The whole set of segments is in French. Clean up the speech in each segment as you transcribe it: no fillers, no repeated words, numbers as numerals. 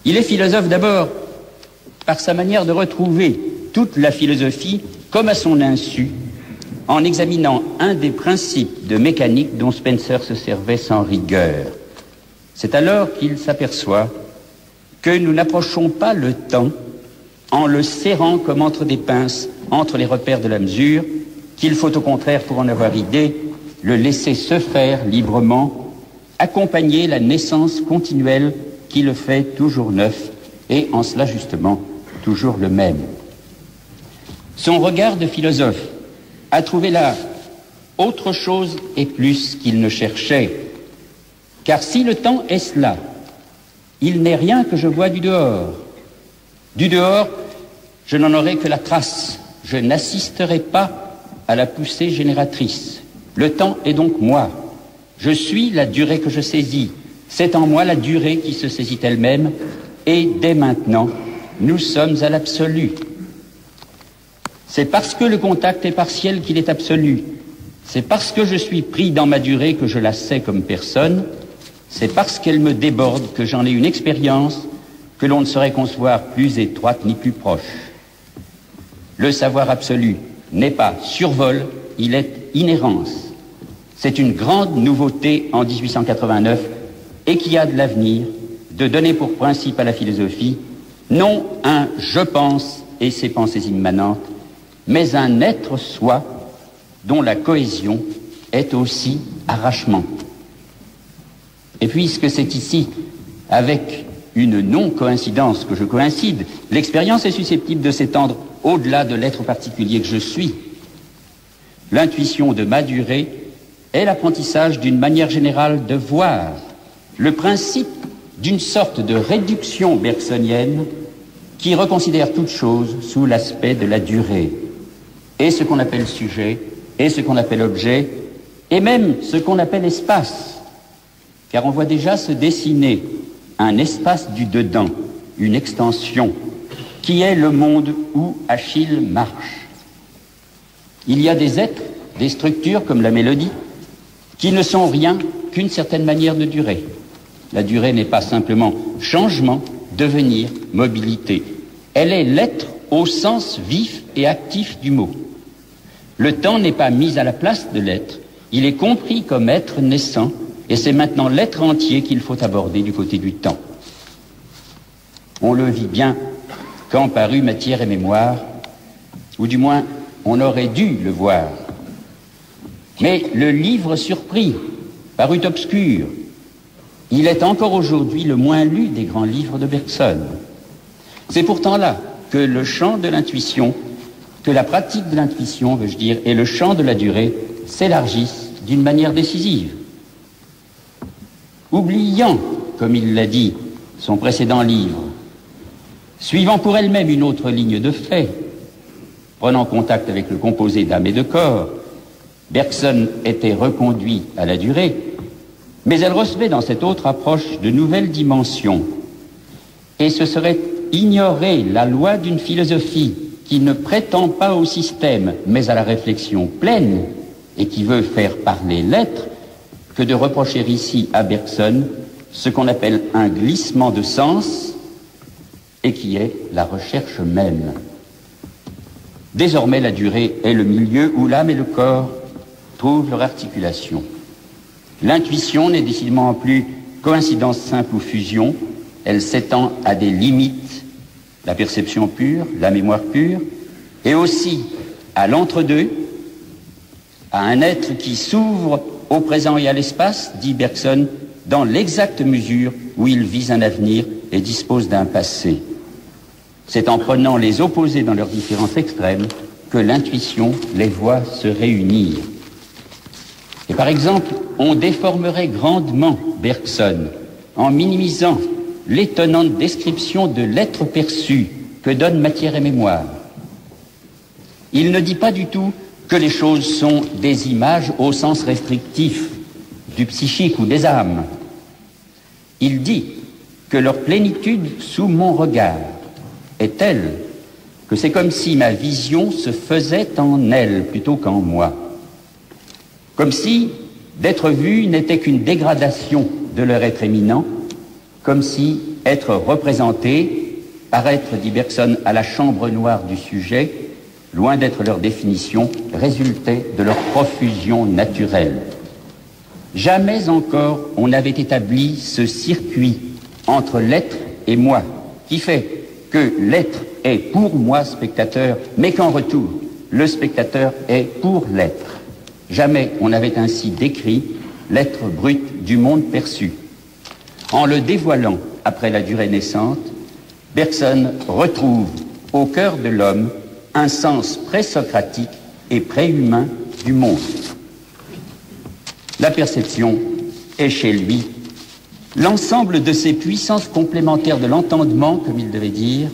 Il est philosophe d'abord par sa manière de retrouver toute la philosophie comme à son insu, en examinant un des principes de mécanique dont Spencer se servait sans rigueur. C'est alors qu'il s'aperçoit que nous n'approchons pas le temps en le serrant comme entre des pinces, entre les repères de la mesure, qu'il faut au contraire, pour en avoir idée, le laisser se faire librement, accompagner la naissance continuelle qui le fait toujours neuf, et en cela justement toujours le même. Son regard de philosophe a trouvé là autre chose et plus qu'il ne cherchait, car si le temps est cela, il n'est rien que je vois du dehors. Du dehors, je n'en aurai que la trace, je n'assisterai pas à la poussée génératrice. Le temps est donc moi, je suis la durée que je saisis, c'est en moi la durée qui se saisit elle-même, et dès maintenant, nous sommes à l'absolu. C'est parce que le contact est partiel qu'il est absolu. C'est parce que je suis pris dans ma durée que je la sais comme personne. C'est parce qu'elle me déborde que j'en ai une expérience que l'on ne saurait concevoir plus étroite ni plus proche. Le savoir absolu n'est pas survol, il est inhérence. C'est une grande nouveauté en 1889 et qui a de l'avenir de donner pour principe à la philosophie non un « je pense » et ses pensées immanentes, mais un être soi dont la cohésion est aussi arrachement. Et puisque c'est ici, avec une non-coïncidence que je coïncide, l'expérience est susceptible de s'étendre au-delà de l'être particulier que je suis. L'intuition de ma durée est l'apprentissage d'une manière générale de voir, le principe d'une sorte de réduction bergsonienne qui reconsidère toute chose sous l'aspect de la durée, et ce qu'on appelle sujet, et ce qu'on appelle objet, et même ce qu'on appelle espace, car on voit déjà se dessiner un espace du dedans, une extension, qui est le monde où Achille marche. Il y a des êtres, des structures comme la mélodie, qui ne sont rien qu'une certaine manière de durer. La durée n'est pas simplement changement, devenir, mobilité. Elle est l'être au sens vif et actif du mot. Le temps n'est pas mis à la place de l'être, il est compris comme être naissant, et c'est maintenant l'être entier qu'il faut aborder du côté du temps. On le vit bien quand parut Matière et Mémoire, ou du moins on aurait dû le voir. Mais le livre surpris parut obscur. Il est encore aujourd'hui le moins lu des grands livres de Bergson. C'est pourtant là que le champ de l'intuition, que la pratique de l'intuition, veux-je dire, et le champ de la durée s'élargissent d'une manière décisive. Oubliant, comme il l'a dit, son précédent livre, suivant pour elle-même une autre ligne de fait, prenant contact avec le composé d'âme et de corps, Bergson était reconduit à la durée, mais elle recevait dans cette autre approche de nouvelles dimensions. Et ce serait ignorer la loi d'une philosophie qui ne prétend pas au système, mais à la réflexion pleine, et qui veut faire parler l'être, que de reprocher ici à Bergson ce qu'on appelle un glissement de sens, et qui est la recherche même. Désormais, la durée est le milieu où l'âme et le corps trouvent leur articulation. L'intuition n'est décidément plus coïncidence simple ou fusion, elle s'étend à des limites, la perception pure, la mémoire pure, et aussi à l'entre-deux, à un être qui s'ouvre au présent et à l'espace, dit Bergson, dans l'exacte mesure où il vise un avenir et dispose d'un passé. C'est en prenant les opposés dans leurs différences extrêmes que l'intuition les voit se réunir. Et par exemple, on déformerait grandement Bergson en minimisant l'étonnante description de l'être perçu que donne Matière et Mémoire. Il ne dit pas du tout que les choses sont des images au sens restrictif du psychique ou des âmes. Il dit que leur plénitude sous mon regard est telle que c'est comme si ma vision se faisait en elle plutôt qu'en moi. Comme si D'être vus n'était qu'une dégradation de leur être éminent, comme si être représenté, paraître, dit Bergson, à la chambre noire du sujet, loin d'être leur définition, résultait de leur profusion naturelle. Jamais encore on n'avait établi ce circuit entre l'être et moi, qui fait que l'être est pour moi spectateur, mais qu'en retour, le spectateur est pour l'être. Jamais on n'avait ainsi décrit l'être brut du monde perçu. En le dévoilant après la durée naissante, Bergson retrouve au cœur de l'homme un sens présocratique et préhumain du monde. La perception est chez lui l'ensemble de ces puissances complémentaires de l'entendement, comme il devait dire,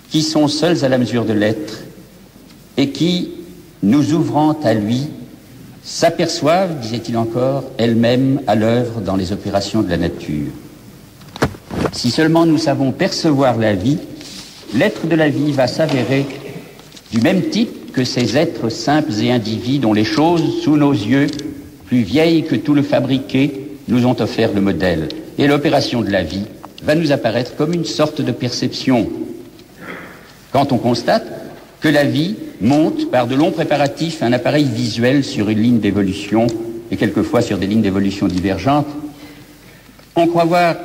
qui sont seules à la mesure de l'être et qui, nous ouvrant à lui, s'aperçoivent, disait-il encore, elles-mêmes à l'œuvre dans les opérations de la nature. Si seulement nous savons percevoir la vie, l'être de la vie va s'avérer du même type que ces êtres simples et indivis dont les choses, sous nos yeux, plus vieilles que tout le fabriqué, nous ont offert le modèle. Et l'opération de la vie va nous apparaître comme une sorte de perception. Quand on constate que la vie monte par de longs préparatifs un appareil visuel sur une ligne d'évolution, et quelquefois sur des lignes d'évolution divergentes, on croit voir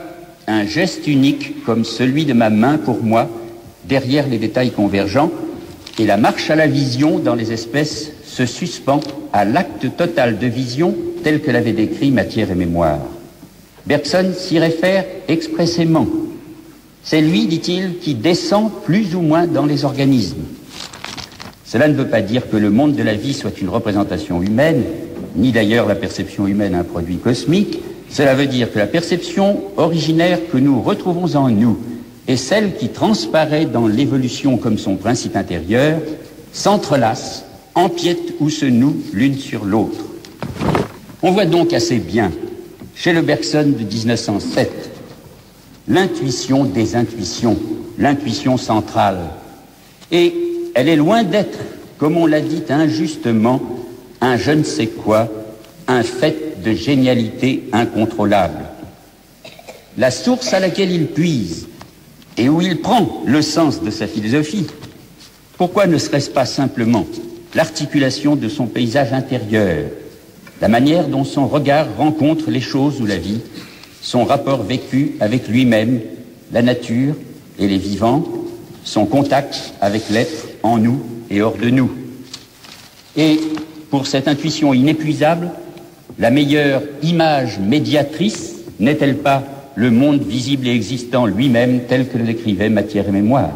un geste unique comme celui de ma main pour moi, derrière les détails convergents, et la marche à la vision dans les espèces se suspend à l'acte total de vision tel que l'avait décrit Matière et Mémoire. Bergson s'y réfère expressément. C'est lui, dit-il, qui descend plus ou moins dans les organismes. Cela ne veut pas dire que le monde de la vie soit une représentation humaine, ni d'ailleurs la perception humaine un produit cosmique. Cela veut dire que la perception originaire que nous retrouvons en nous et celle qui transparaît dans l'évolution comme son principe intérieur s'entrelacent, empiètent ou se nouent l'une sur l'autre. On voit donc assez bien, chez le Bergson de 1907, l'intuition des intuitions, l'intuition centrale. Et elle est loin d'être, comme on l'a dit injustement, un je ne sais quoi, un fait de génialité incontrôlable. La source à laquelle il puise et où il prend le sens de sa philosophie, pourquoi ne serait-ce pas simplement l'articulation de son paysage intérieur, la manière dont son regard rencontre les choses ou la vie, son rapport vécu avec lui-même, la nature et les vivants, son contact avec l'être en nous et hors de nous. Et pour cette intuition inépuisable, la meilleure image médiatrice n'est-elle pas le monde visible et existant lui-même tel que le décrivait Matière et Mémoire ?